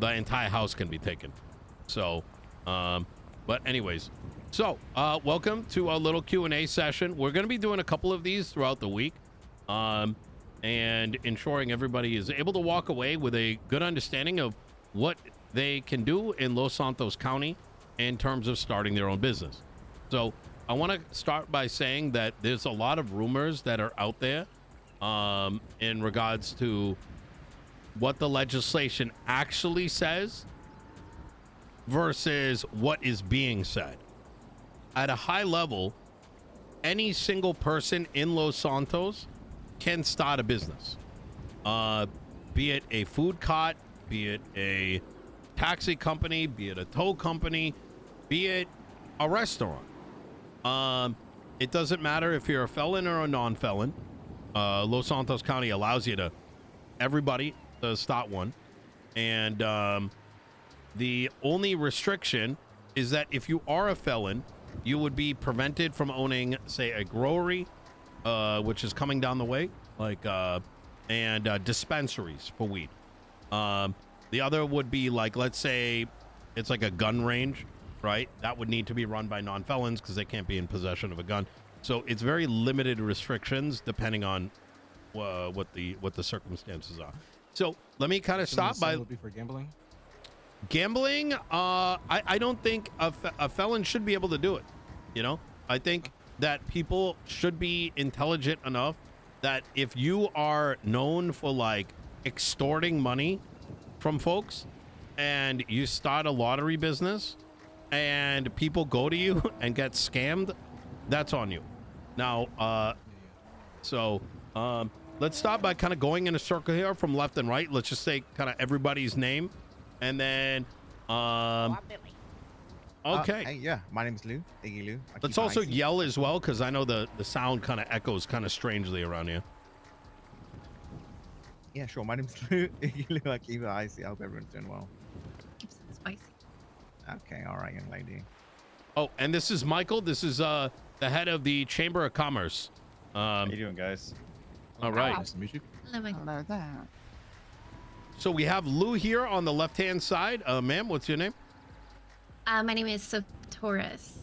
the entire house can be taken. So, but anyways, so welcome to our little Q&A session. We're going to be doing a couple of these throughout the week, and ensuring everybody is able to walk away with a good understanding of what they can do in Los Santos County in terms of starting their own business. So I want to start by saying that there's a lot of rumors that are out there in regards to what the legislation actually says versus what is being said. At a high level, any single person in Los Santos can start a business, be it a food cart, be it a taxi company, be it a tow company, be it a restaurant. It doesn't matter if you're a felon or a non-felon. Los Santos County allows you to, everybody to start one. And the only restriction is that if you are a felon, you would be prevented from owning, say, a growery, which is coming down the way, like, and dispensaries for weed. The other would be like, let's say it's like a gun range, right? That would need to be run by non-felons because they can't be in possession of a gun. So it's very limited restrictions depending on what the circumstances are. So let me kind of stop by. Would be for gambling. Gambling, I don't think a felon should be able to do it. You know, I think that people should be intelligent enough that if you are known for like extorting money from folks and you start a lottery business and people go to you and get scammed, that's on you. Now, let's start by kind of going in a circle here from left and right. Let's just say kind of everybody's name. And then, okay. Hey, yeah, my name's Lou, Iggy Lou. Let's also yell as well, because I know the sound kind of echoes kind of strangely around here. Yeah, sure. My name's Lou, Iggy Lou. I keep it icy. I hope everyone's doing well. Keeps it spicy. Okay, all right, young lady. Oh, and this is Michael. This is the head of the Chamber of Commerce. How you doing, guys? All right. Nice to meet you. Hello, Michael. Hello there. So we have Lou here on the left-hand side. Ma'am, what's your name? My name is Sartoris.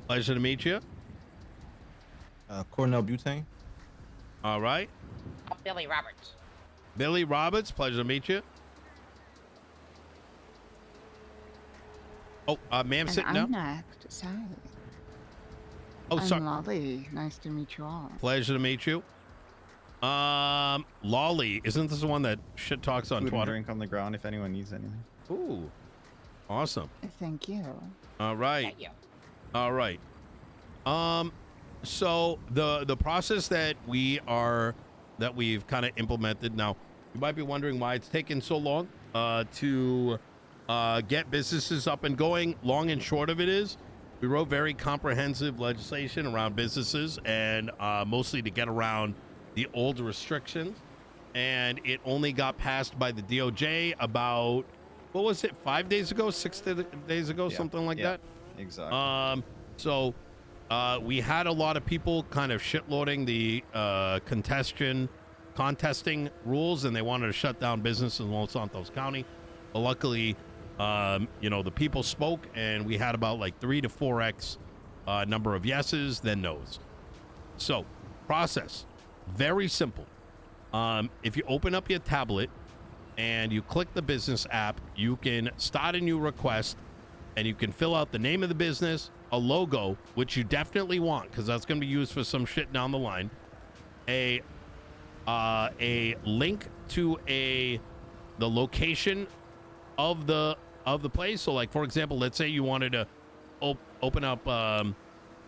Pleasure to meet you. Cornell Butane. All right. Billy Roberts. Billy Roberts, pleasure to meet you. Oh, ma'am, sit And down. I'm next, sorry. Oh, I'm sorry. Lolly. Nice to meet you all. Pleasure to meet you. Lolly, isn't this the one that shit talks on Food and Twitter? drink on the ground if anyone needs anything. Ooh, awesome. Thank you. All right. Thank you. All right. So the process that we've kind of implemented now, you might be wondering why it's taken so long to get businesses up and going. Long and short of it is, we wrote very comprehensive legislation around businesses and mostly to get around the old restrictions, and it only got passed by the DOJ about, what was it, 5 days ago, 6 days ago, something like that. Exactly. So we had a lot of people kind of shitloading the contesting rules, and they wanted to shut down business in Los Santos County. But luckily, the people spoke, and we had about like 3 to 4x number of yeses than nos. So process, very simple. If you open up your tablet and you click the business app, you can start a new request, and you can fill out the name of the business, a logo, which you definitely want because that's going to be used for some shit down the line, a link to the location of the place. So like, for example, let's say you wanted to open up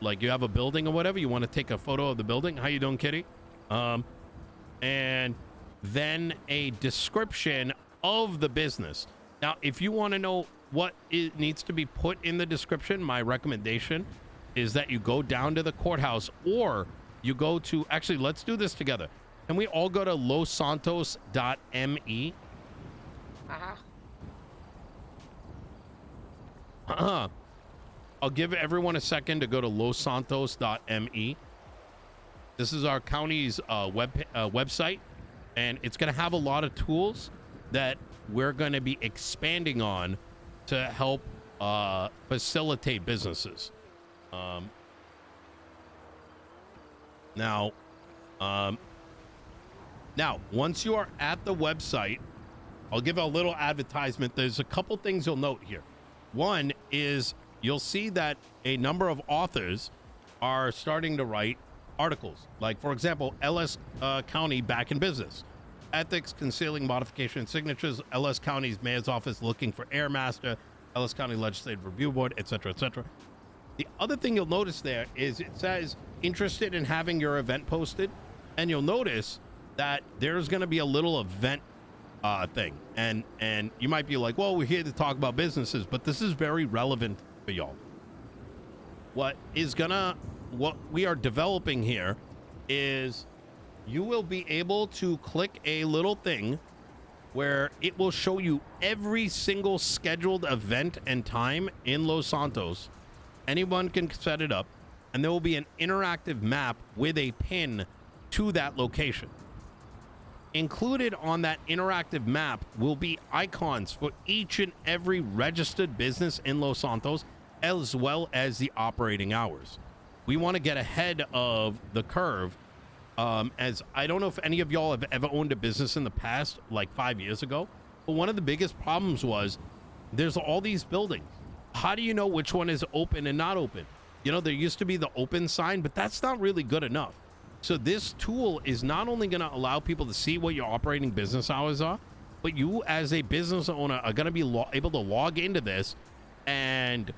like you have a building or whatever, you want to take a photo of the building. How you doing, Kitty? And then a description of the business. Now, if you want to know what it needs to be put in the description, my recommendation is that you go down to the courthouse, or you go to, actually, let's do this together. Can we all go to lossantos.me? I'll give everyone a second to go to lossantos.me. This is our county's website, and it's going to have a lot of tools that we're going to be expanding on to help facilitate businesses. Now, once you are at the website, I'll give a little advertisement. There's a couple things you'll note here. One is you'll see that a number of authors are starting to write articles. Like, for example, LS County back in business. Ethics, concealing modification and signatures. LS County's mayor's office looking for airmaster. LS County Legislative Review Board, etc., etc. The other thing you'll notice there is it says interested in having your event posted, and you'll notice that there's going to be a little event thing, and you might be like, well, we're here to talk about businesses, but this is very relevant for y'all. What we are developing here is you will be able to click a little thing where it will show you every single scheduled event and time in Los Santos. Anyone can set it up, and there will be an interactive map with a pin to that location. Included on that interactive map will be icons for each and every registered business in Los Santos, as well as the operating hours. We want to get ahead of the curve, as I don't know if any of y'all have ever owned a business in the past, like 5 years ago, but one of the biggest problems was there's all these buildings. How do you know which one is open and not open? You know, there used to be the open sign, but that's not really good enough. So this tool is not only going to allow people to see what your operating business hours are, but you as a business owner are going to be able to log into this and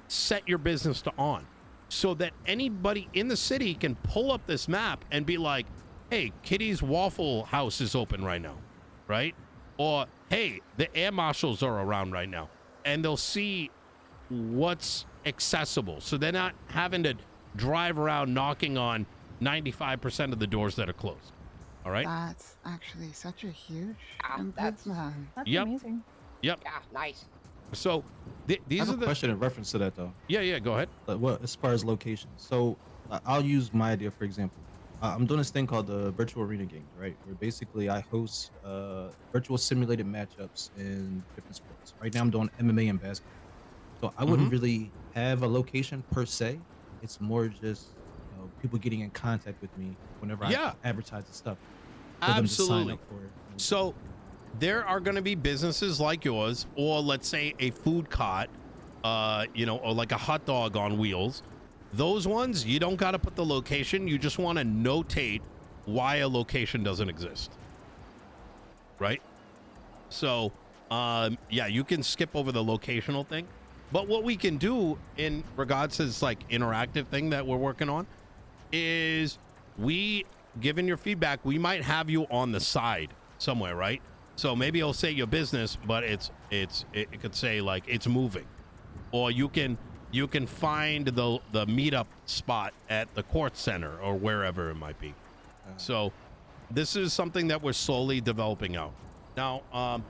set your business to on, so that anybody in the city can pull up this map and be like, hey, Kitty's Waffle House is open right now, right? Or, hey, the air marshals are around right now. And they'll see what's accessible. So they're not having to drive around knocking on 95% of the doors that are closed. All right? That's actually such a huge That's improvement. Yep. amazing. Yep. Yeah, nice. So I these have are a the... question in reference to that, though. Yeah, go ahead. Well, as far as location. So I'll use my idea, for example. I'm doing this thing called the virtual arena games, right? Where basically I host virtual simulated matchups in different sports. Right now I'm doing MMA and basketball. So I wouldn't really have a location per se. It's more just people getting in contact with me whenever I advertise the stuff. For them to sign Absolutely. up for it. So there are going to be businesses like yours, or let's say a food cart, or like a hot dog on wheels. Those ones, you don't got to put the location. You just want to notate why a location doesn't exist. Right? So, you can skip over the locational thing. But what we can do in regards to this like interactive thing that we're working on is given your feedback, we might have you on the side somewhere, right? So maybe it'll say your business, but it could say like it's moving, or you can find the meetup spot at the court center or wherever it might be. So this is something that we're slowly developing out. Now,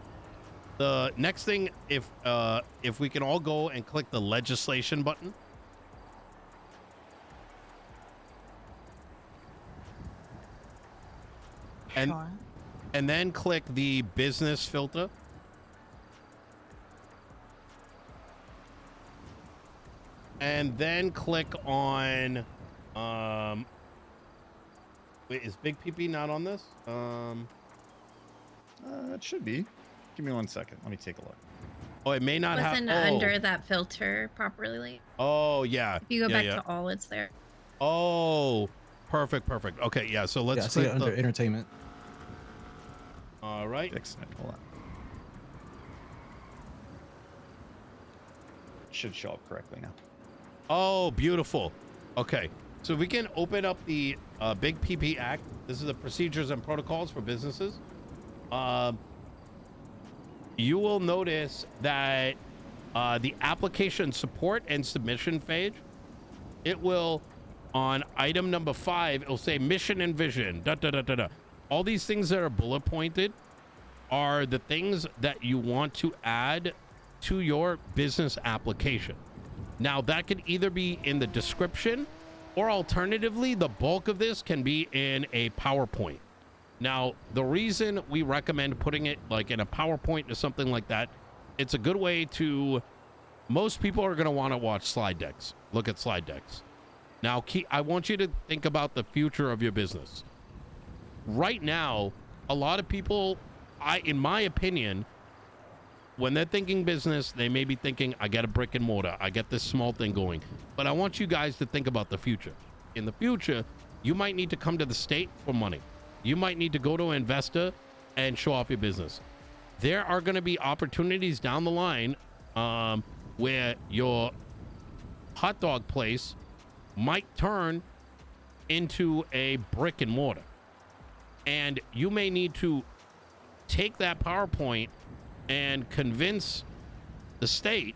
the next thing, if we can all go and click the legislation button. Sure. And then click the business filter. And then click on, wait, is Big PP not on this? It should be. Give me 1 second. Let me take a look. Oh, it may not have. Wasn't under that filter properly. Oh, yeah. If you go Yeah, back yeah. to all, it's there. Oh, perfect. Okay, yeah. So let's Yeah, I see click it under entertainment. All right. Fixing it. Hold on. It should show up correctly now. Oh, beautiful. Okay, so we can open up the Big PP Act. This is the procedures and protocols for businesses. You will notice that the application support and submission page, it will, on item number 5, it'll say mission and vision. All these things that are bullet pointed are the things that you want to add to your business application. Now, that could either be in the description, or alternatively, the bulk of this can be in a PowerPoint. Now, the reason we recommend putting it like in a PowerPoint or something like that, it's a good way to, most people are going to want to watch slide decks, look at slide decks. Now, I want you to think about the future of your business. Right now, a lot of people, in my opinion, when they're thinking business, they may be thinking, I get a brick and mortar, I get this small thing going. But I want you guys to think about the future. In the future, you might need to come to the state for money. You might need to go to an investor and show off your business. There are going to be opportunities down the line where your hot dog place might turn into a brick and mortar. And you may need to take that PowerPoint and convince the state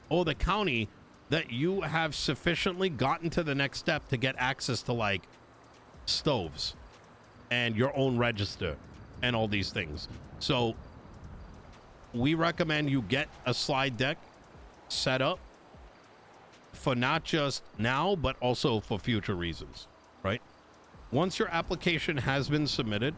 or the county that you have sufficiently gotten to the next step to get access to like stoves and your own register and all these things. So we recommend you get a slide deck set up for not just now, but also for future reasons, right? Once your application has been submitted,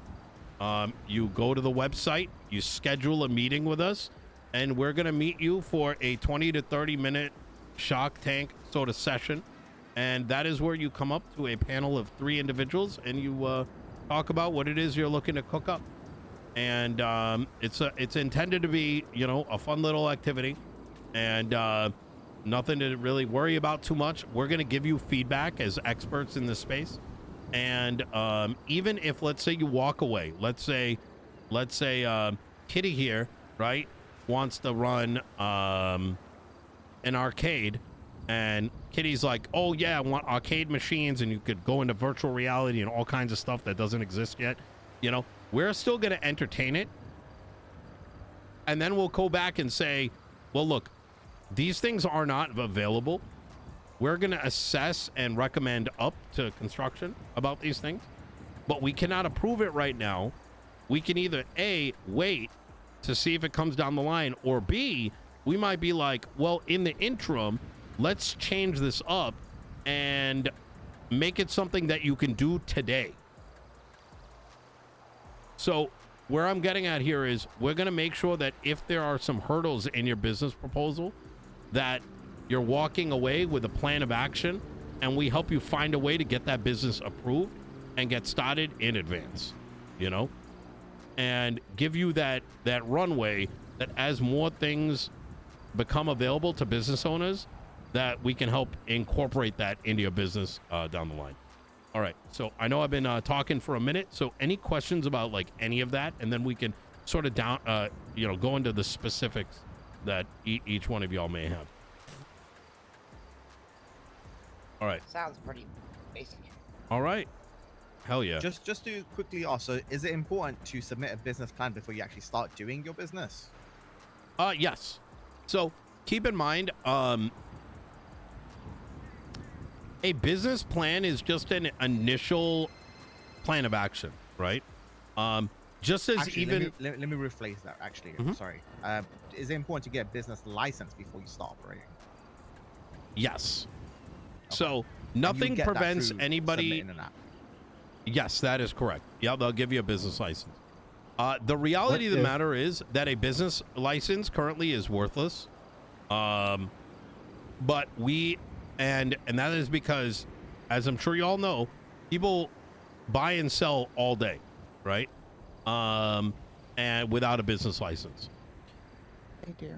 you go to the website, you schedule a meeting with us, and we're going to meet you for a 20 to 30 minute Shark Tank sort of session. And that is where you come up to a panel of 3 individuals and you talk about what it is you're looking to cook up. And it's intended to be, you know, a fun little activity and nothing to really worry about too much. We're going to give you feedback as experts in this space. And even if, let's say you walk away, let's say Kitty here, right, wants to run an arcade, and Kitty's like, oh yeah, I want arcade machines, and you could go into virtual reality and all kinds of stuff that doesn't exist yet. You know, we're still going to entertain it. And then we'll go back and say, well, look, these things are not available. We're going to assess and recommend up to construction about these things, but we cannot approve it right now. We can either A, wait to see if it comes down the line, or B, we might be like, well, in the interim, let's change this up and make it something that you can do today. So where I'm getting at here is we're going to make sure that if there are some hurdles in your business proposal, that you're walking away with a plan of action, and we help you find a way to get that business approved and get started in advance, you know, and give you that runway that as more things become available to business owners, that we can help incorporate that into your business down the line. All right, so I know I've been talking for a minute, so any questions about like any of that, and then we can sort of go into the specifics that each one of y'all may have. All right. Sounds pretty basic. All right. Hell yeah. Just to quickly ask, so is it important to submit a business plan before you actually start doing your business? Yes. So keep in mind, a business plan is just an initial plan of action, right? Just as Actually, even let me rephrase that. Actually, sorry. Is it important to get a business license before you start operating? yes. Okay. So And you nothing get that prevents through anybody. submitting an app. Yes, that is correct. Yeah, they'll give you a business license. The reality of the matter is that a business license currently is worthless. But and that is because, as I'm sure you all know, people buy and sell all day, right? And without a business license. They do.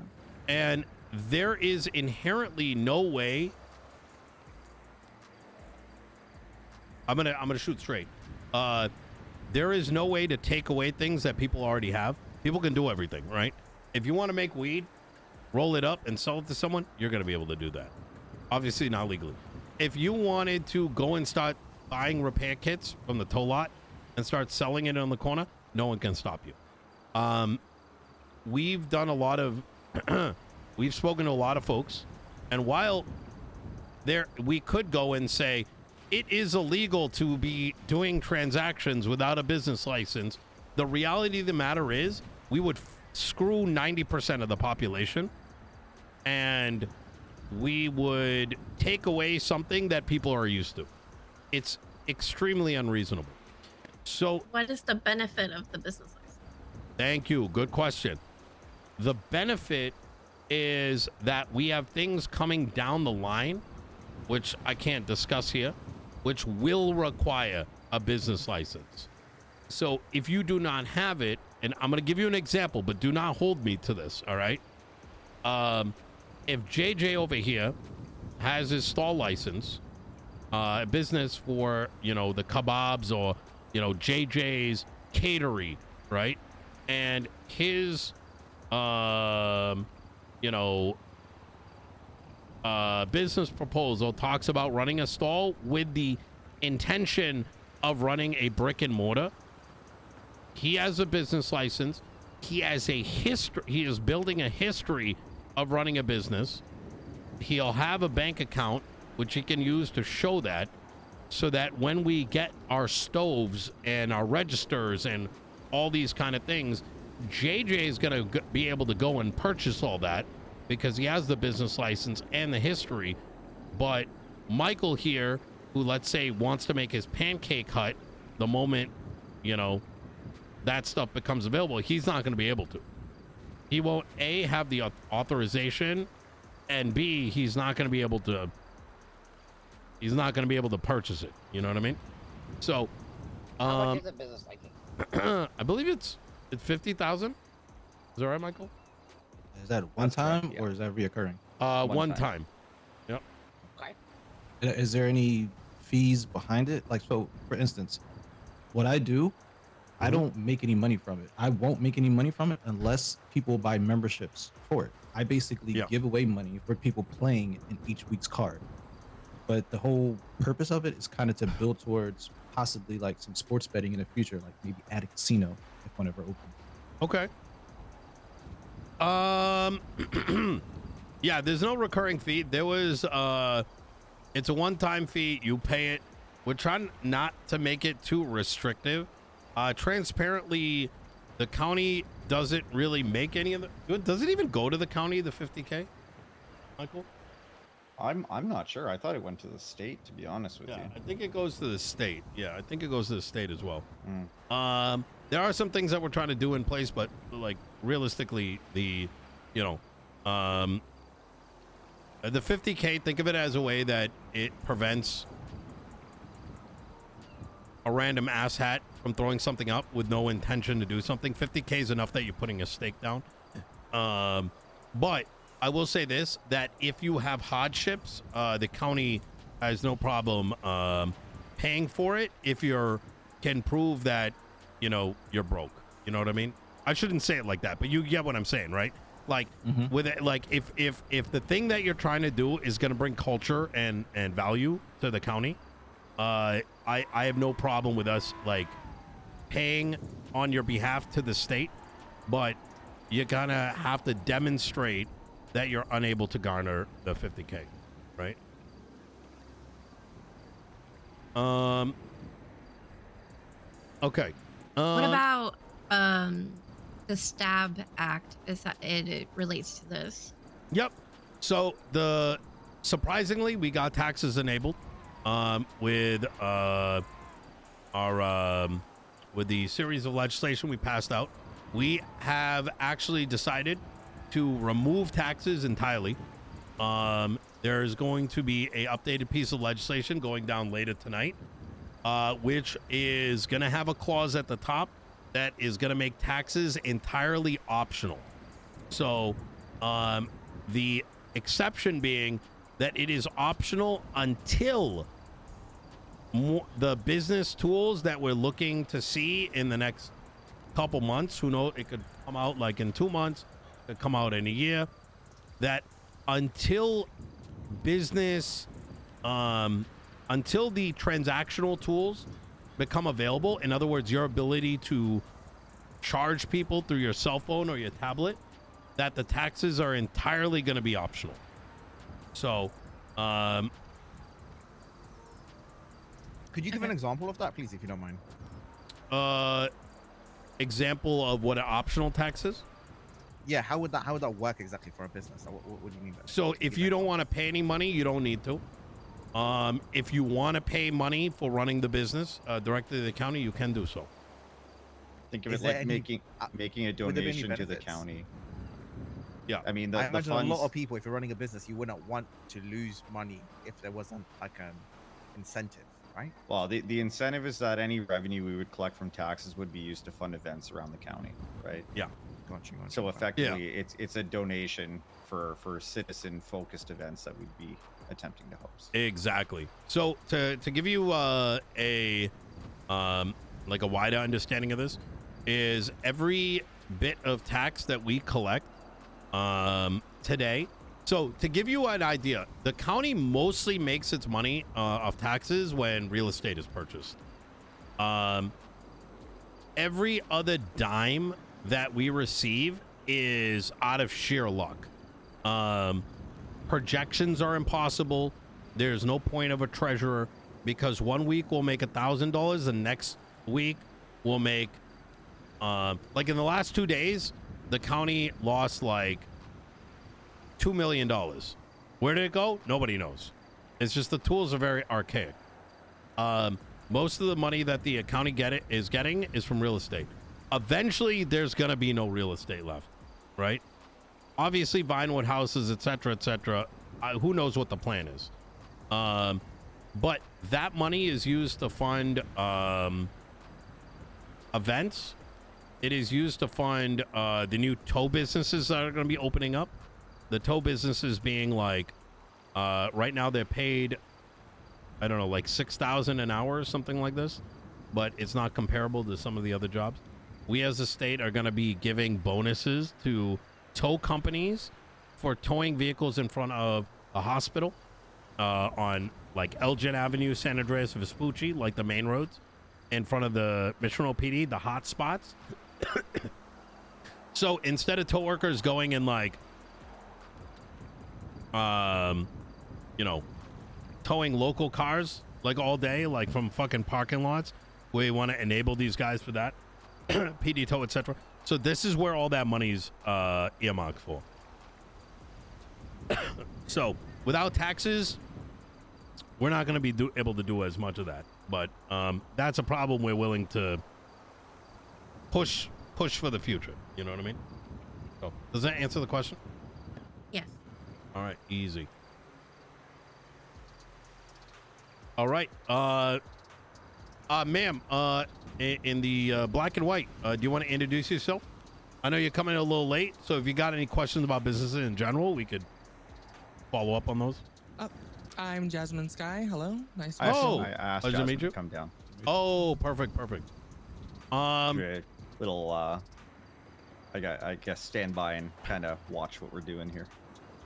And there is inherently no way. I'm gonna shoot straight. There is no way to take away things that people already have. People can do everything, right? If you want to make weed, roll it up and sell it to someone, you're gonna be able to do that. Obviously not legally. If you wanted to go and start buying repair kits from the tow lot and start selling it on the corner, no one can stop you. We've done a lot of we've spoken to a lot of folks, and while we could go and say it is illegal to be doing transactions without a business license, the reality of the matter is we would screw 90% of the population, and we would take away something that people are used to. It's extremely unreasonable. So What is the benefit of the business license? thank you. Good question. The benefit is that we have things coming down the line, which I can't discuss here, which will require a business license. So if you do not have it, and I'm going to give you an example, but do not hold me to this, all right? If JJ over here has his stall license, a business for, you know, the kebabs or, you know, JJ's catering, right? And his, you know, business proposal talks about running a stall with the intention of running a brick and mortar. He has a business license. He has a history. He is building a history of running a business. He'll have a bank account, which he can use to show that, so that when we get our stoves and our registers and all these kind of things, JJ is going to be able to go and purchase all that because he has the business license and the history. But Michael here, who let's say wants to make his pancake hut the moment, you know, that stuff becomes available, he's not going to be able to. He won't A, have the authorization, and B, he's not going to be able to purchase it. You know what I mean? So How much is a business license? I believe it's 50,000. Is that right, Michael? Is that one That's correct, time yeah. or is that reoccurring? One time. time. Yep. Okay. Is there any fees behind it? Like, so for instance, what I do, I don't make any money from it. I won't make any money from it unless people buy memberships for it. I basically Yeah. give away money for people playing in each week's card. But the whole purpose of it is kind of to build towards possibly like some sports betting in the future, like maybe add a casino if one ever opens. Okay. Yeah, there's no recurring fee. There was it's a one-time fee. You pay it. We're trying not to make it too restrictive. Transparently, the county doesn't really make any of the. Does it even go to the county, the 50K, Michael? I'm not sure. I thought it went to the state, to be honest with Yeah, you. I think it goes to the state. Yeah, I think it goes to the state as well. Mm. There are some things that we're trying to do in place, but like realistically, the 50K, think of it as a way that it prevents a random asshat from throwing something up with no intention to do something. 50K is enough that you're putting a stake down. But I will say this, that if you have hardships, the county has no problem paying for it if you can prove that, you know, you're broke. You know what I mean? I shouldn't say it like that, but you get what I'm saying, right? Like with it, like if the thing that you're trying to do is going to bring culture and value to the county, I have no problem with us like paying on your behalf to the state, but you're gonna have to demonstrate that you're unable to garner the 50K, right? Okay. What about the Stab Act? Is that it relates to this? Yep. So surprisingly, we got taxes enabled with with the series of legislation we passed out. We have actually decided to remove taxes entirely. There's going to be a updated piece of legislation going down later tonight, which is going to have a clause at the top that is going to make taxes entirely optional. So the exception being that it is optional until the business tools that we're looking to see in the next couple months, who knows, it could come out like in 2 months, it could come out in a year, that until business until the transactional tools become available, in other words, your ability to charge people through your cell phone or your tablet, that the taxes are entirely going to be optional. So Could you give an example of that, please, if you don't mind? example of what an optional tax is? Yeah, how would that work exactly for a business? What do you mean by that? So if you don't want to pay any money, you don't need to. If you want to pay money for running the business directly to the county, you can do so. Think of Is it there like any- making a would there be any donation to the benefits? county. Yeah. I mean, I the imagine funds. a lot of people, if you're running a business, you wouldn't want to lose money if there wasn't like an incentive, right? Well, the incentive is that any revenue we would collect from taxes would be used to fund events around the county, right? Yeah. Gotcha. So effectively, it's a donation for citizen focused events that we'd be attempting to host. Exactly. So to give you a like a wider understanding of this is every bit of tax that we collect today. So to give you an idea, the county mostly makes its money off taxes when real estate is purchased. Every other dime that we receive is out of sheer luck. Projections are impossible. There's no point of a treasurer because one week we'll make $1,000. The next week we'll make, like in the last 2 days, the county lost like $2 million. Where did it go? Nobody knows. It's just the tools are very archaic. Most of the money that the county is getting is from real estate. Eventually, there's gonna be no real estate left, right? Obviously, Vinewood houses, etc., etc. Who knows what the plan is? But that money is used to fund events. It is used to fund the new tow businesses that are going to be opening up. The tow businesses being like, right now they're paid, I don't know, like $6,000 an hour or something like this, but it's not comparable to some of the other jobs. We as a state are going to be giving bonuses to tow companies for towing vehicles in front of a hospital on like Elgin Avenue, San Andreas Vespucci, like the main roads, in front of the Mission Road PD, the hot spots. So instead of tow workers going in like, you know, towing local cars like all day, like from fucking parking lots, we want to enable these guys for that. PD tow, etc. So this is where all that money's earmarked for. So without taxes, we're not going to be able to do as much of that. But that's a problem we're willing to push for the future. You know what I mean? So does that answer the question? Yes. All right, easy. All right, ma'am, in the black and white, do you want to introduce yourself? I know you're coming a little late, so if you got any questions about businesses in general, we could follow up on those. I'm Jasmine Sky. Hello, nice to Hi. meet you. Oh, I asked pleasure to Jasmine meet you. to come down. Oh, perfect. Do a little, I guess, stand by and kind of watch what we're doing here.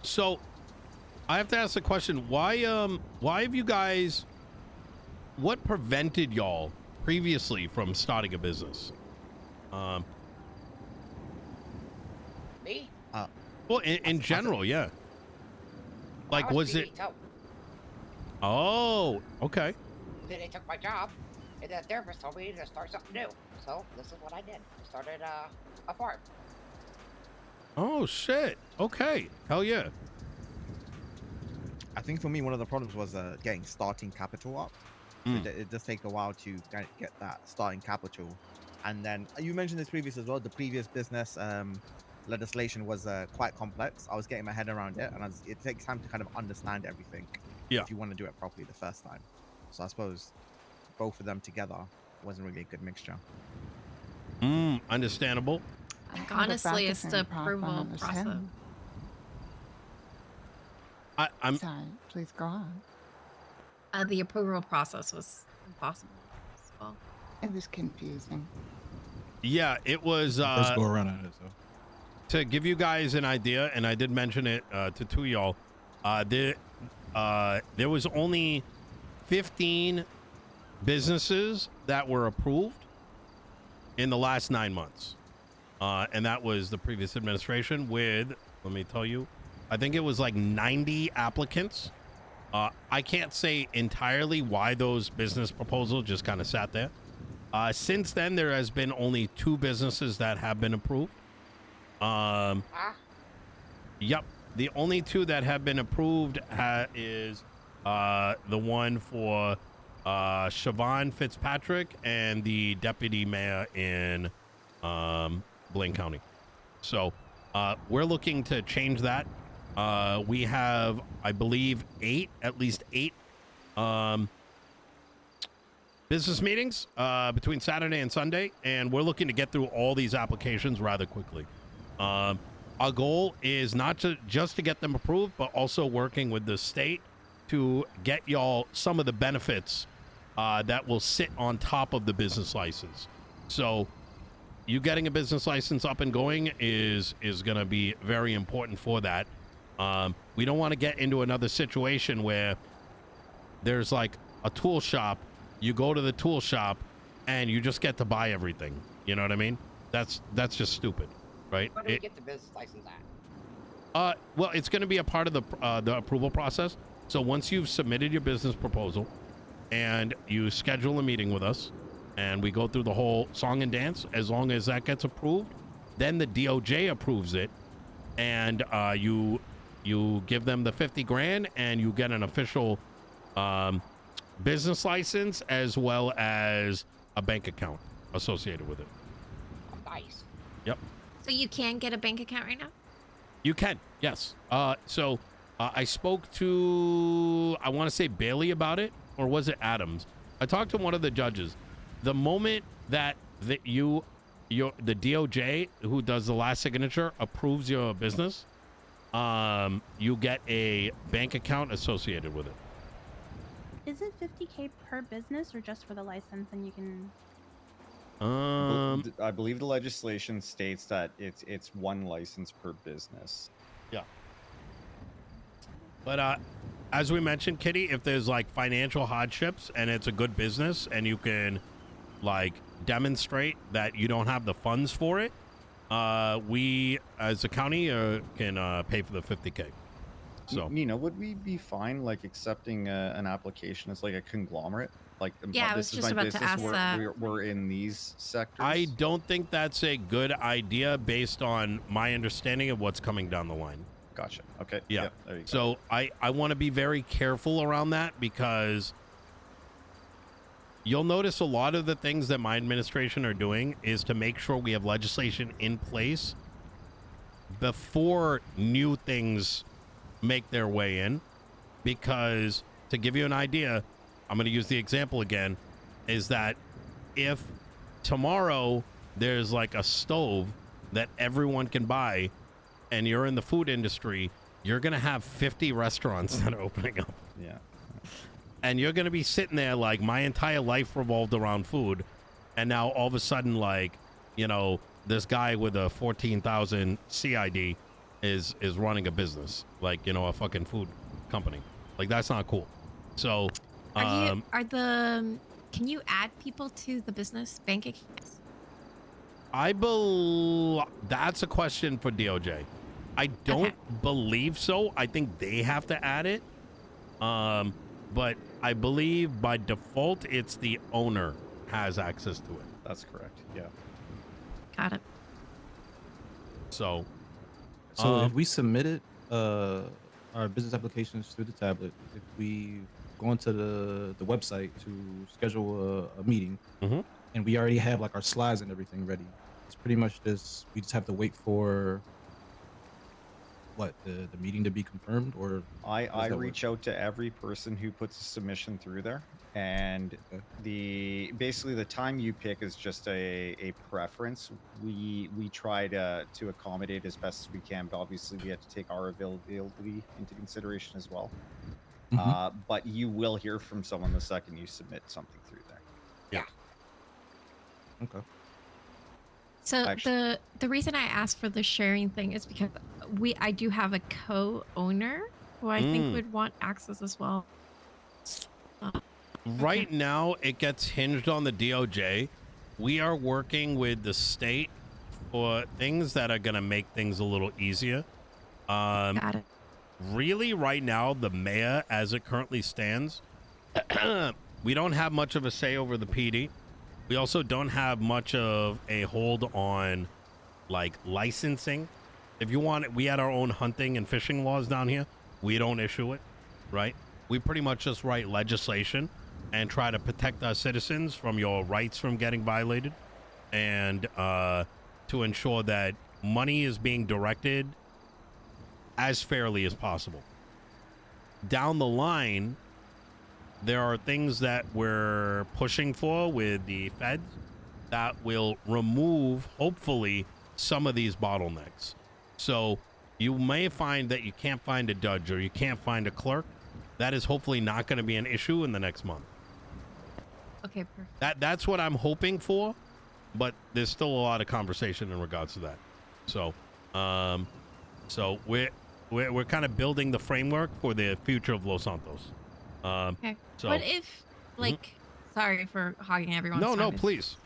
So I have to ask the question, why have you guys, what prevented y'all previously from starting a business? Me? Well, in general, yeah. Like, I was PD it? tow. Oh, okay. Then they took my job, and the therapist told me to start something new. So this is what I did. I started a farm. Oh shit. Okay. Hell yeah. I think for me, one of the problems was getting starting capital up. Mm. It does take a while to get that starting capital. And then you mentioned this previous as well. The previous business legislation was quite complex. I was getting my head around it, and it takes time to kind of understand everything. Yeah. If you want to do it properly the first time. So I suppose both of them together wasn't really a good mixture. Understandable. Like, honestly, it's the approval process. I'm Sorry, please go on. The approval process was impossible as well. It was confusing. yeah, it was First go around at it, so. to give you guys an idea, and I did mention it to two of y'all. There was only 15 businesses that were approved in the last 9 months. And that was the previous administration with, let me tell you, I think it was like 90 applicants. I can't say entirely why those business proposals just kind of sat there. Since then, there has been only 2 businesses that have been approved. Yep. The only 2 that have been approved is the one for Siobhan Fitzpatrick and the deputy mayor in Blaine County. So we're looking to change that. We have, I believe, at least eight business meetings between Saturday and Sunday, and we're looking to get through all these applications rather quickly. Our goal is not just to get them approved, but also working with the state to get y'all some of the benefits that will sit on top of the business license. So you getting a business license up and going is going to be very important for that. We don't want to get into another situation where there's like a tool shop. You go to the tool shop and you just get to buy everything. You know what I mean? That's just stupid, right? Where do we get the business license at? Well, it's going to be a part of the approval process. So once you've submitted your business proposal and you schedule a meeting with us and we go through the whole song and dance, as long as that gets approved, then the DOJ approves it, and you give them the 50 grand and you get an official business license as well as a bank account associated with it. Oh, nice. Yep. So you can get a bank account right now? You can, yes. So I spoke to, I want to say Bailey about it, or was it Adams? I talked to one of the judges. The moment that the DOJ, who does the last signature, approves your business, you get a bank account associated with it. Is it 50K per business or just for the license and you can... I believe the legislation states that it's one license per business. Yeah. But as we mentioned, Kitty, if there's like financial hardships and it's a good business and you can like demonstrate that you don't have the funds for it, we as a county can pay for the 50K. So Nino, would we be fine like accepting an application as like a conglomerate? Like, Yeah, I was this is just my about to business. ask that. We're in these sectors. I don't think that's a good idea based on my understanding of what's coming down the line. Gotcha. Okay. Yeah. Yep, there you go. So I want to be very careful around that, because you'll notice a lot of the things that my administration are doing is to make sure we have legislation in place before new things make their way in. Because to give you an idea, I'm going to use the example again, is that if tomorrow there's like a stove that everyone can buy and you're in the food industry, you're going to have 50 restaurants that are opening up. Yeah. And you're going to be sitting there like, my entire life revolved around food. And now all of a sudden, like, you know, this guy with a 14,000 CID is running a business, like, you know, a fucking food company. Like, that's not cool. So Can you add people to the business bank accounts? that's a question for DOJ. I don't believe so. I think they have to add it. But I believe by default, it's the owner has access to it. That's correct. Yeah. Got it. So if we submitted our business applications through the tablet, if we go onto the website to schedule a meeting, Mhm. and we already have like our slides and everything ready, it's pretty much just we just have to wait for the meeting to be confirmed, or I reach out to every person who puts a submission through there, and basically the time you pick is just a preference. We try to accommodate as best as we can, but obviously we have to take our availability into consideration as well. But you will hear from someone the second you submit something through there. Yeah. Okay. So the reason I asked for the sharing thing is because I do have a co-owner who I think would want access as well. Right now, it gets hinged on the DOJ. We are working with the state for things that are going to make things a little easier. Got it. Really, right now, the mayor, as it currently stands, we don't have much of a say over the PD. We also don't have much of a hold on, like, licensing. If you want it, we had our own hunting and fishing laws down here. We don't issue it, right? we pretty much just write legislation and try to protect our citizens from your rights from getting violated, and to ensure that money is being directed as fairly as possible. Down the line, there are things that we're pushing for with the feds that will remove, hopefully, some of these bottlenecks. So you may find that you can't find a judge or you can't find a clerk. That is hopefully not going to be an issue in the next month. Okay, perfect. That's what I'm hoping for, but there's still a lot of conversation in regards to that. So, so we're kind of building the framework for the future of Los Santos. Okay. So, what if, like, sorry for hogging everyone's time. No, please.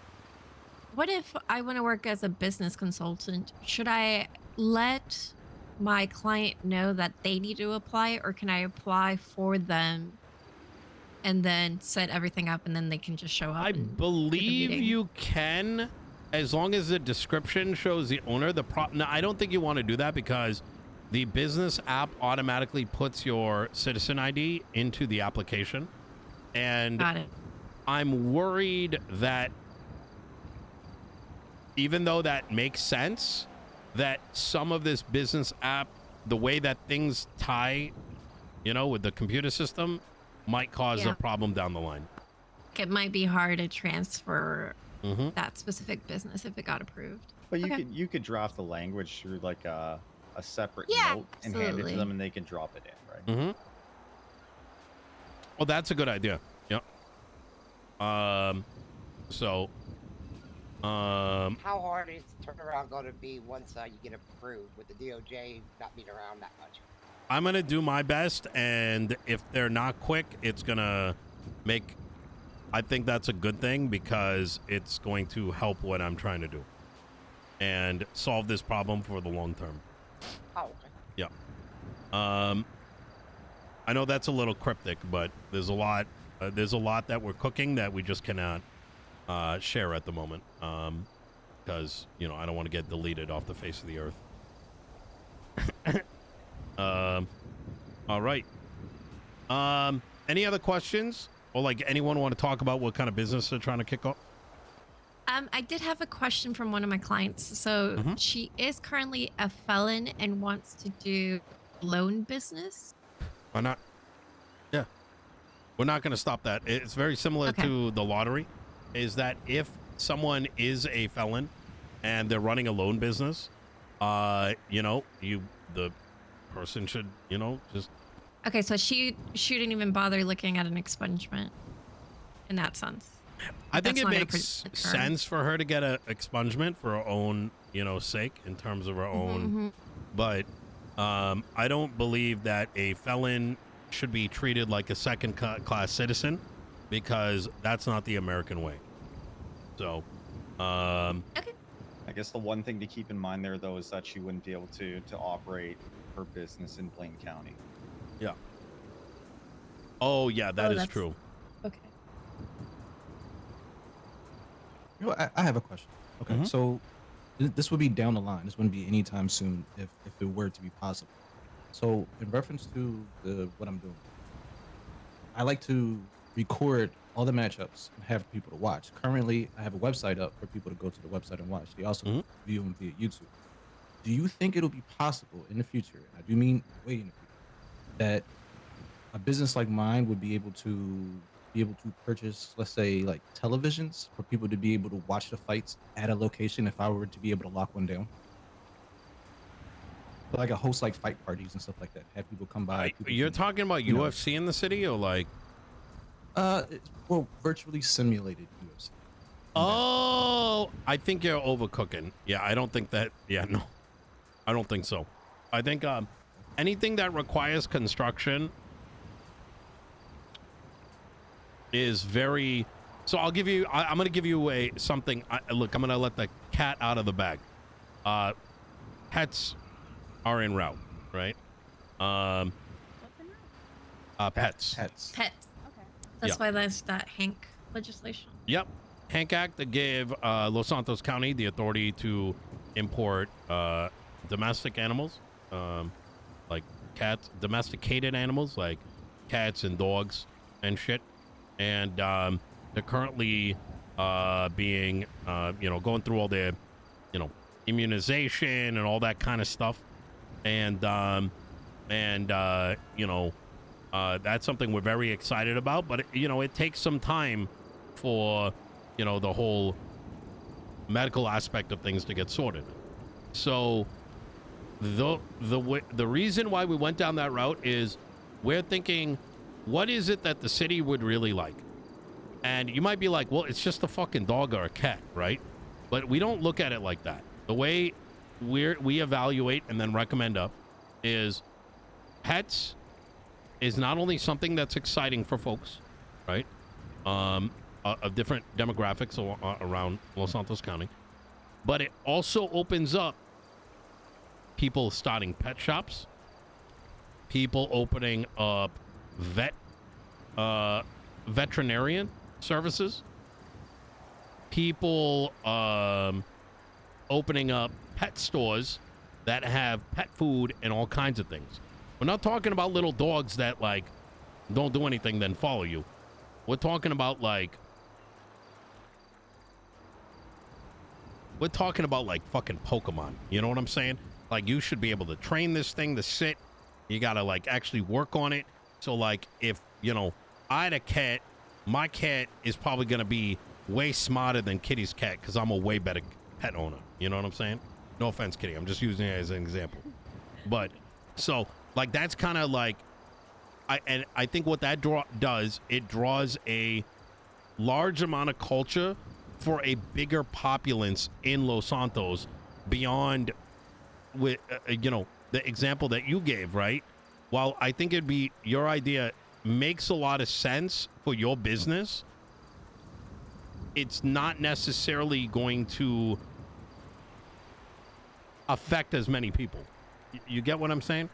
What if I want to work as a business consultant? Should I let my client know that they need to apply, or can I apply for them and then set everything up and then they can just show up? I believe you can, as long as the description shows the owner. No, I don't think you want to do that because the business app automatically puts your citizen ID into the application. And Got it. I'm worried that even though that makes sense, that some of this business app, the way that things tie, with the computer system, might cause a problem down the line. It might be hard to transfer that specific business if it got approved. But you could draft the language through like a separate note and hand it to them, and they can drop it in, right? Well, that's a good idea. Yep. How hard is the turnaround going to be once you get approved with the DOJ not being around that much? I'm going to do my best, and if they're not quick, it's going to make... I think that's a good thing because it's going to help what I'm trying to do and solve this problem for the long term. Oh, okay. Yeah. I know that's a little cryptic, but there's a lot that we're cooking that we just cannot share at the moment because, I don't want to get deleted off the face of the earth. All right. Any other questions? Or like anyone want to talk about what kind of business they're trying to kick off? I did have a question from one of my clients. So she is currently a felon and wants to do loan business. Why not? Yeah. We're not going to stop that. It's very similar to the lottery, is that if someone is a felon and they're running a loan business, the person should, just... Okay, so she shouldn't even bother looking at an expungement in that sense. I think it makes sense for her to get an expungement for her own, sake in terms of her own. But I don't believe that a felon should be treated like a second-class citizen because that's not the American way. So, okay. I guess the one thing to keep in mind there, though, is that she wouldn't be able to operate her business in Blaine County. Yeah. Oh, yeah, that is true. Okay. I have a question. Okay, so this would be down the line. This wouldn't be anytime soon if it were to be possible. So in reference to what I'm doing, I like to record all the matchups and have people to watch. Currently, I have a website up for people to go to the website and watch. They also view them via YouTube. Do you think it'll be possible in the future, and I do mean way in the future, that a business like mine would be able to purchase, let's say, like televisions for people to be able to watch the fights at a location if I were to be able to lock one down? Like a host like fight parties and stuff like that. Have people come by. You're talking about UFC in the city or like? Well, virtually simulated UFC. Oh, I think you're overcooking. Yeah, I don't think that. Yeah, no, I don't think so. I think anything that requires construction is very. So I'll give you. I'm going to give you something. Look, I'm going to let the cat out of the bag. Pets are en route, right? What's in that? Pets. Pets. Okay. That's why there's that Hank legislation. Yep. Hank Act that gave Los Santos County the authority to import domestic animals, like cats, domesticated animals like cats and dogs and shit. And they're currently being, going through all their, immunization and all that kind of stuff. And that's something we're very excited about. But, it takes some time for, the whole medical aspect of things to get sorted. So the reason why we went down that route is we're thinking, what is it that the city would really like? And you might be like, well, it's just a fucking dog or a cat, right? But we don't look at it like that. The way we evaluate and then recommend up is pets is not only something that's exciting for folks, right? Of different demographics around Los Santos County, but it also opens up people starting pet shops, people opening up veterinarian services, people opening up pet stores that have pet food and all kinds of things. We're not talking about little dogs that like don't do anything then follow you. We're talking about like fucking Pokemon. You know what I'm saying? Like, you should be able to train this thing to sit. You gotta like actually work on it. So like, if I had a cat, my cat is probably gonna be way smarter than Kitty's cat because I'm a way better pet owner. You know what I'm saying? No offense, Kitty. I'm just using it as an example. But so like, that's kind of like, I think what that does, it draws a large amount of culture for a bigger populace in Los Santos beyond with the example that you gave, right? While I think it'd be, your idea makes a lot of sense for your business, it's not necessarily going to affect as many people. You get what I'm saying?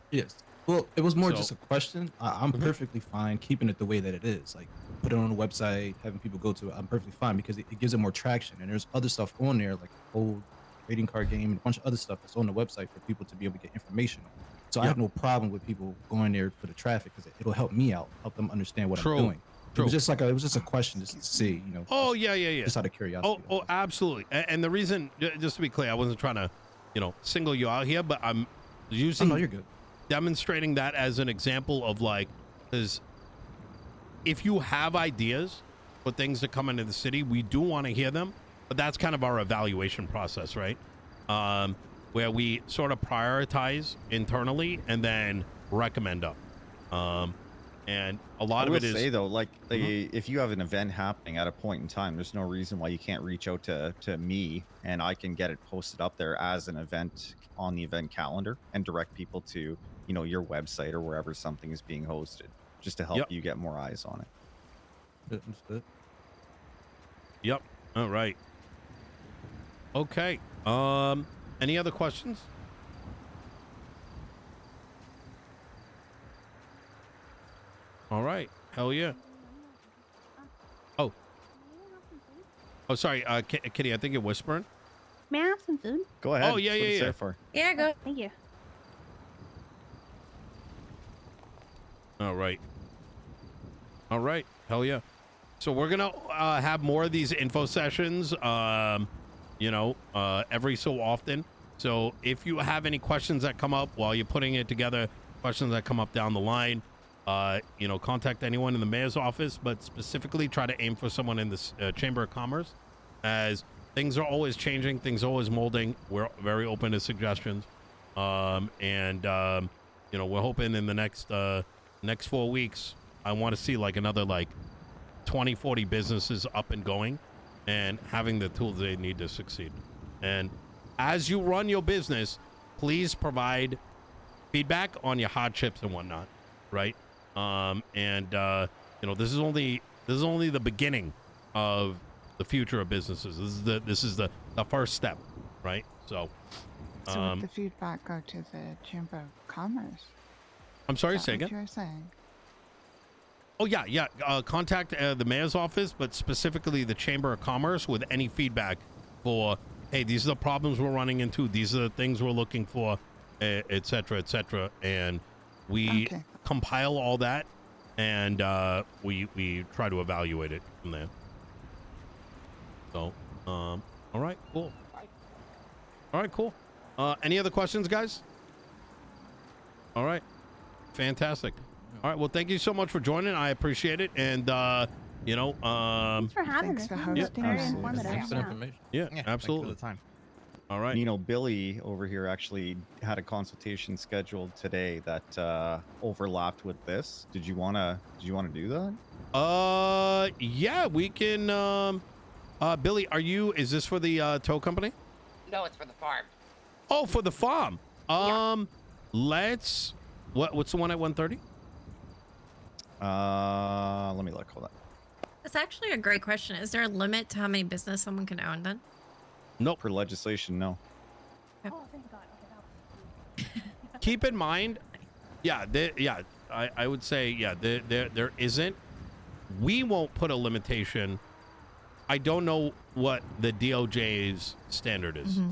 Yes. Well, it was more So- just a question. I'm Mhm. perfectly fine keeping it the way that it is. Like, put it on the website, having people go to it. I'm perfectly fine because it gives it more traction. And there's other stuff on there, like a whole trading card game and a bunch of other stuff that's on the website for people to be able to get information on. So I Yep. have no problem with people going there for the traffic because it'll help me out, help them understand what True. I'm doing. It True. was just like it was just a question just to see, Oh, just, yeah. just out of curiosity. Oh, absolutely. And the reason, just to be clear, I wasn't trying to, single you out here, but I'm Oh, using no, you're good. demonstrating that as an example of like, because if you have ideas for things to come into the city, we do want to hear them, but that's kind of our evaluation process, right? Where we sort of prioritize internally and then recommend up. And a lot I of will it is say though, like if you have an event happening at a point in time, there's no reason why you can't reach out to me and I can get it posted up there as an event on the event calendar and direct people to your website or wherever something is being hosted, just to help Yep. you get more eyes on it. Understood. Yep. All right. Okay. Any other questions? All right. Hell yeah. Oh. Oh, sorry. Kitty, I think you're whispering. May I have some food? Go ahead. Oh, yeah, That's what yeah, it's yeah. there for. Yeah, go. Thank you. All right. All right. Hell yeah. So we're going to have more of these info sessions, every so often. So if you have any questions that come up while you're putting it together, questions that come up down the line, contact anyone in the mayor's office, but specifically try to aim for someone in the Chamber of Commerce, as things are always changing, things are always molding. We're very open to suggestions. We're hoping in the next 4 weeks, I want to see like another 20, 40 businesses up and going and having the tools they need to succeed. And as you run your business, please provide feedback on your hardships and whatnot, right? This is only the beginning of the future of businesses. This is the first step, right? So So would the feedback go to the Chamber of Commerce? I'm sorry, Is that say what again. you're saying? Oh, yeah. Contact the mayor's office, but specifically the Chamber of Commerce with any feedback for, hey, these are the problems we're running into. These are the things we're looking for, et cetera, et cetera. And we Okay. compile all that, and we try to evaluate it from there. So, all right, cool. All right, cool. Any other questions, guys? All right, fantastic. All right, well, thank you so much for joining. I appreciate it, and Thanks for having Thanks us. for This was hosting very us. informative. Thanks for the Yeah. information. yeah, Yeah, absolutely. Thank you for the time. All right. Nino, Billy over here actually had a consultation scheduled today that overlapped with this. Did you wanna do that? Yeah, we can. Billy, is this for the tow company? No, it's for the farm. Oh, for the farm. Yeah. Let's. What's the one at 1:30? Let me look. Hold on. That's actually a great question. Is there a limit to how many business someone can own then? Nope. Per legislation, no. Oh, thank God. Okay, that was Keep in mind, I would say, there isn't. We won't put a limitation. I don't know what the DOJ's standard is. Is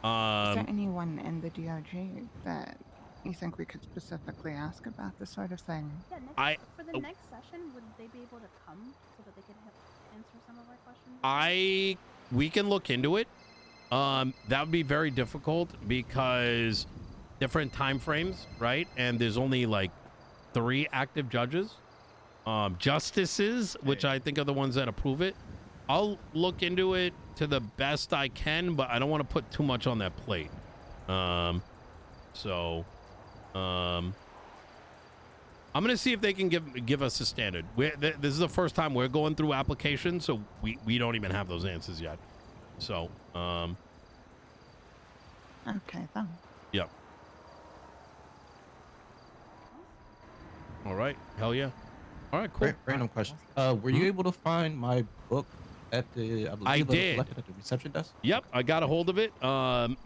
there anyone in the DOJ that you think we could specifically ask about this sort of thing? Yeah, for the next session, would they be able to come so that they could answer some of our questions? We can look into it. That would be very difficult because different time frames, right? And there's only like 3 active judges, justices, which I think are the ones that approve it. I'll look into it to the best I can, but I don't want to put too much on that plate. I'm gonna see if they can give us a standard. This is the first time we're going through applications, so we don't even have those answers yet. So, Okay, then. yep. All right, hell yeah. All right, cool. Random question. Were you able to find my book at the? I did. At the reception desk. Yep, I got a hold of it.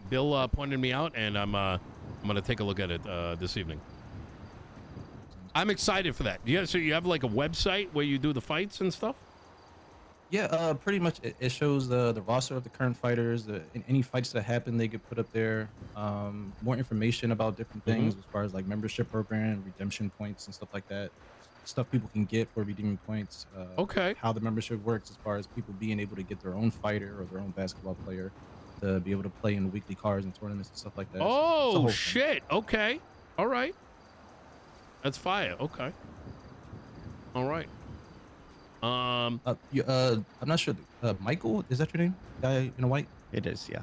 Bill pointed me out, and I'm gonna take a look at it this evening. I'm excited for that. Yeah, so you have like a website where you do the fights and stuff? Yeah, pretty much. It shows the roster of the current fighters. Any fights that happen, they get put up there. More information about different things as far as like membership program, redemption points, and stuff like that. Stuff people can get for redeeming points. Okay. How the membership works as far as people being able to get their own fighter or their own basketball player to be able to play in weekly cards and tournaments and stuff like that. So it's a Oh whole thing. shit! Okay, all right. That's fire. Okay. All right. I'm not sure. Michael, is that your name? Guy in a white? It is, yeah.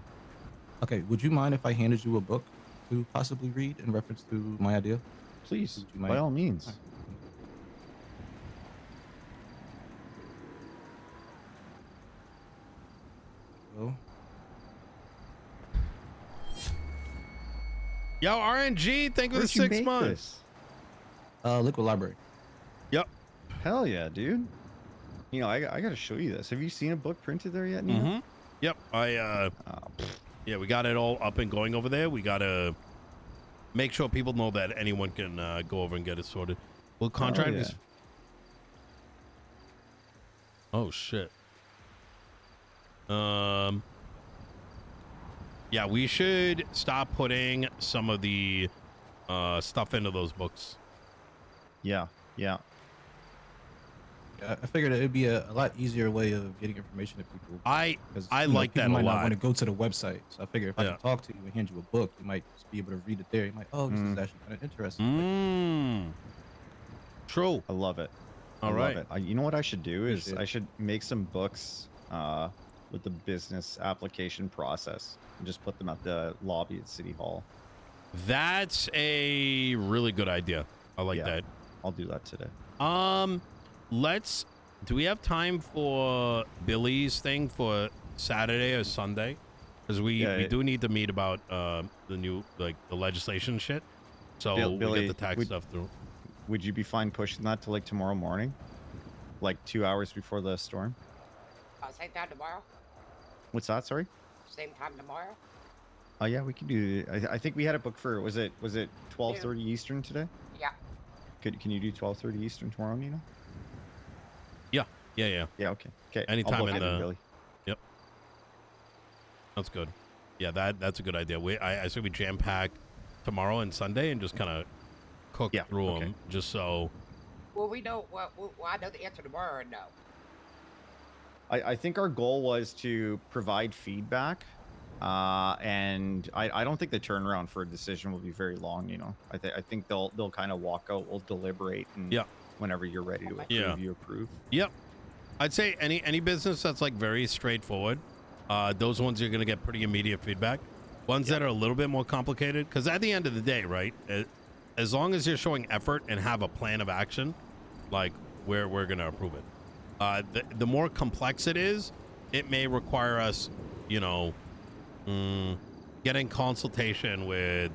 Okay. Would you mind if I handed you a book to possibly read in reference to my idea? Please, Would you mind? by all means. Oh. Yo, RNG, thank you for the Where'd you 6 make months. this? Liquid Library. Yep. Hell yeah, dude. You know, I gotta show you this. Have you seen a book printed there yet, Nino? Yep. Yeah, we got it all up and going over there. We gotta make sure people know that anyone can go over and get it sorted. Will contract yeah. is. Oh shit. Yeah, we should stop putting some of the stuff into those books. Yeah, yeah. I figured it'd be a lot easier way of getting information to people. I you know, like that people a might not lot. want to go to the website, so I figure if I Yeah. can talk to you and hand you a book, you might just be able to read it there. You might, oh, this is actually kind of interesting. True. I love it. All I right. love it. You know what I should do is Appreciate it. I should make some books with the business application process and just put them at the lobby at City Hall. That's a really good idea. I like Yeah. that. I'll do that today. Do we have time for Billy's thing for Saturday or Sunday? Because we do need to meet about the new, like, the legislation shit. So we Billy, get the tax stuff through. Would you be fine pushing that to like tomorrow morning? Like 2 hours before the storm? Same time tomorrow? What's that, sorry? Same time tomorrow? Oh yeah, we can do. I think we had it booked for. Was it 12:30 Eastern today? Yeah. Can you do 12:30 Eastern tomorrow, Nino? Yeah. Yeah. Okay. Okay. Anytime I'll book in it the- Billy. Yep. That's good. Yeah, that's a good idea. I say we jam pack tomorrow and Sunday and just kind of cook through them, just so. Well, we know. Well, I know the answer tomorrow or no. I think our goal was to provide feedback, and I don't think the turnaround for a decision will be very long. You know, I think they'll kind of walk out. We'll deliberate, and whenever you're ready to approve, you approve. Yep. I'd say any business that's like very straightforward, those ones you're gonna get pretty immediate feedback. Ones that are a little bit more complicated, because at the end of the day, right, as long as you're showing effort and have a plan of action, like we're gonna approve it. The more complex it is, it may require us, you know, getting consultation with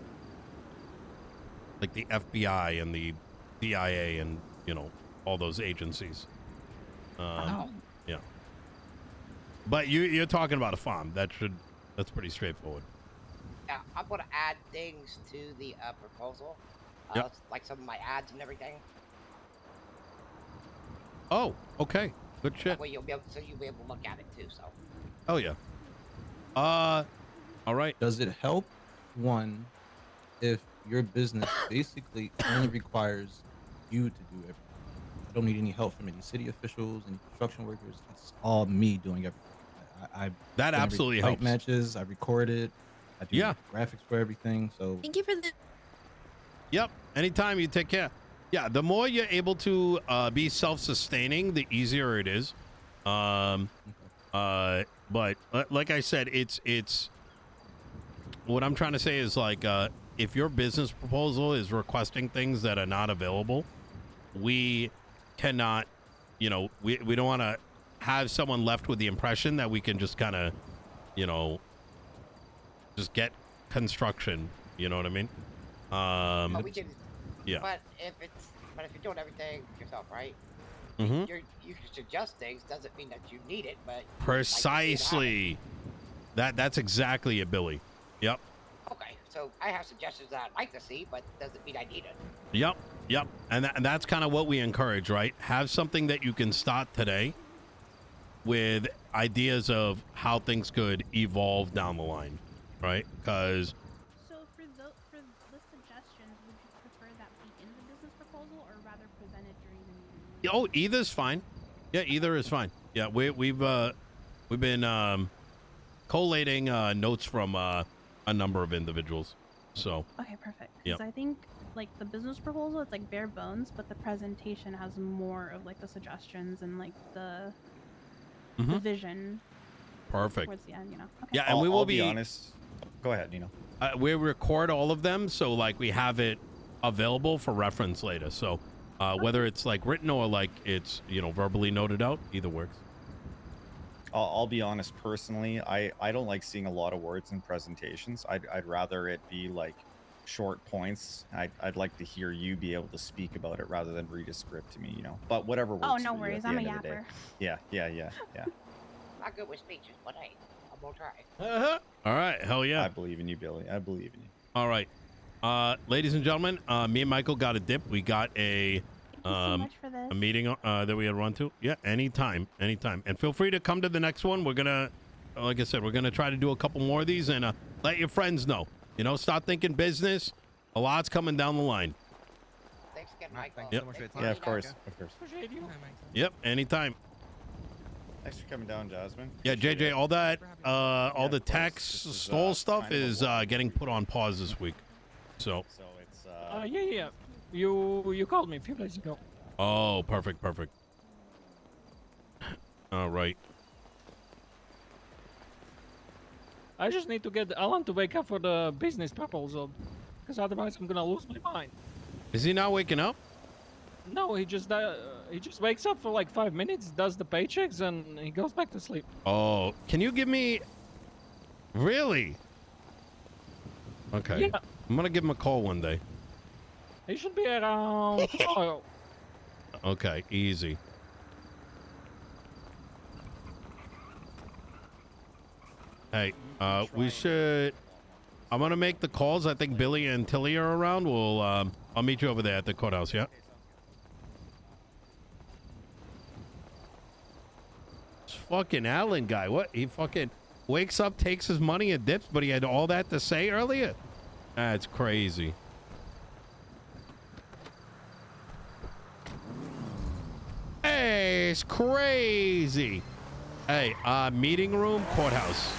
like the FBI and the CIA and, you know, all those agencies. Yeah. But you're talking about a farm. That's pretty straightforward. Yeah, I'm gonna add things to the proposal, like some of my ads and everything. Oh, okay. Good shit. That way you'll be able to look at it too. So. Oh yeah. All right. Does it help, one, if your business basically only requires you to do everything? I don't need any help from any city officials, any construction workers. It's all me doing everything. I that absolutely helps. Matches. I record it. I do graphics for everything. So thank you for the. Yep. Anytime, you take care. Yeah. The more you're able to be self-sustaining, the easier it is. But like I said, it's what I'm trying to say is like if your business proposal is requesting things that are not available, we cannot, you know, we don't want to have someone left with the impression that we can just kind of, you know, just get construction. You know what I mean? But we can. Yeah. But if you're doing everything yourself, right? Mm-hmm. You can suggest things. Doesn't mean that you need it, but precisely. That's exactly it, Billy. Yep. Okay, so I have suggestions that I'd like to see, but doesn't mean I need it. Yep. And that's kind of what we encourage, right? Have something that you can start today with ideas of how things could evolve down the line, right? Because. So for the suggestions, would you prefer that be in the business proposal or rather presented during the meeting? Oh, either's fine. Yeah, either is fine. Yeah, we've been collating notes from a number of individuals. So. Okay, perfect. Because I think like the business proposal, it's like bare bones, but the presentation has more of like the suggestions and like the vision. Perfect. Towards the end, you know. Okay. Yeah, and I'll be honest. Go ahead, Nino. We record all of them, so like we have it available for reference later. So whether it's like written or like it's, you know, verbally noted out, either works. I'll be honest, personally, I don't like seeing a lot of words in presentations. I'd rather it be like short points. I'd like to hear you be able to speak about it rather than read a script to me, you know. But whatever works. Oh, no worries. I'm a yapper. Yeah. Not good with speeches, but hey, I'm gonna try. All right, hell yeah. I believe in you, Billy. I believe in you. All right, ladies and gentlemen, me and Michael got a dip. We got a meeting that we had run to. Yeah, anytime. And feel free to come to the next one. We're gonna, like I said, we're gonna try to do a couple more of these and let your friends know. You know, start thinking business. A lot's coming down the line. Thanks again, Michael. Thanks so much for your time. Yeah, of course. Yep, anytime. Thanks for coming down, Jasmine. Yeah, JJ, all that, all the tax stole stuff is getting put on pause this week. So it's yeah. You called me a few days ago. Oh, perfect. All right. I just need to I want to wake up for the business proposal, because otherwise I'm gonna lose my mind. Is he not waking up? No, he just wakes up for like 5 minutes, does the paychecks, and he goes back to sleep. Oh, can you give me? Really? Okay. Yeah. I'm gonna give him a call one day. He should be around tomorrow. Okay, easy. Hey, we should. I'm gonna make the calls. I think Billy and Tilly are around. I'll meet you over there at the courthouse. Yeah. This fucking Allen guy. What? He fucking wakes up, takes his money and dips. But he had all that to say earlier. That's crazy. Hey, it's crazy. Hey, meeting room, courthouse.